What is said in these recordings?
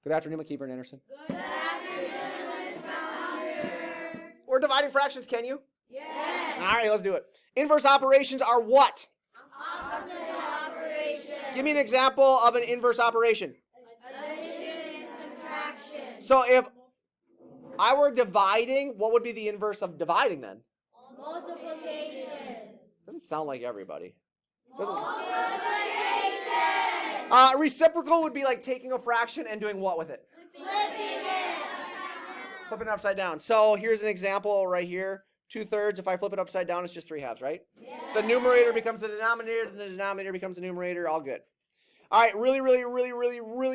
Good afternoon, McKeever and Anderson. Good afternoon, Mr. Founder. We're dividing fractions, can you? Yes. All right, let's do it. Inverse operations are what? Opposite operations. Give me an example of an inverse operation. Addition and subtraction. So if I were dividing, what would be the inverse of dividing then? Multiplication. Doesn't sound like everybody. Doesn't. Multiplication. Reciprocal would be like taking a fraction and doing what with it? Flipping it. Flipping it upside down. So here's an example right here. 2/3. If I flip it upside down, it's just 3/2, right? Yes. The numerator becomes the denominator, and the denominator becomes the numerator. All good. All right, really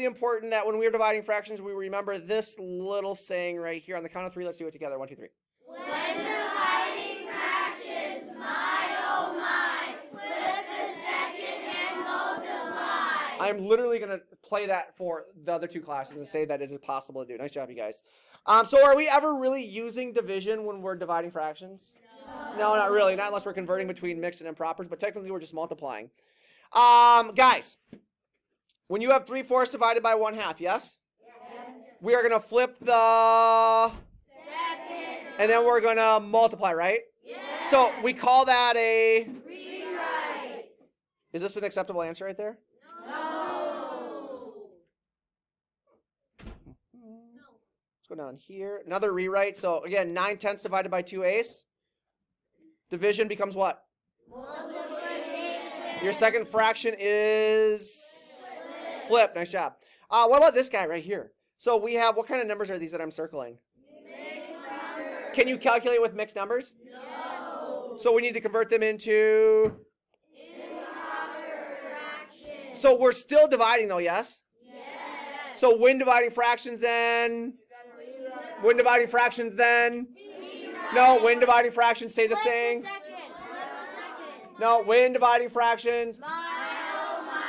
important that when we're dividing fractions, we remember this little saying right here. On the count of 3, let's do it together. 1, 2, 3. When dividing fractions, my oh my, flip the second and multiply. I'm literally going to play that for the other 2 classes and say that it is possible to do. Nice job, you guys. So are we ever really using division when we're dividing fractions? No, not really. Not unless we're converting between mixed and impropers, but technically we're just multiplying. Guys, when you have 3/4 divided by 1/2, yes? Yes. We are going to flip the... Second. And then we're going to multiply, right? Yes. So we call that a... Rewrite. Is this an acceptable answer right there? No. Let's go down here. Another rewrite. So again, 9/10 divided by 2/8. Division becomes what? Multiplication. Your second fraction is flip. Nice job. What about this guy right here? So we have, what kind of numbers are these that I'm circling? Mixed numbers. Can you calculate with mixed numbers? No. So we need to convert them into... Improper fraction. So we're still dividing though, yes? Yes. So when dividing fractions then? When dividing fractions then? Rewrite. No, when dividing fractions stay the Flip same. the second. Flip the second. No, when dividing fractions. My oh my.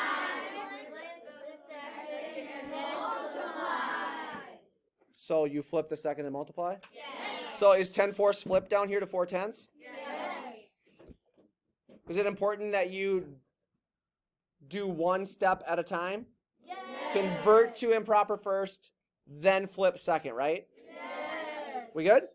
Flip the second and multiply. So you flip the second and multiply? Yes. So is 10/4 flipped down here to 4/10? Yes. Is it important that you do one step at a time? Yes. Convert to improper first, then flip second, right? Yes. We good?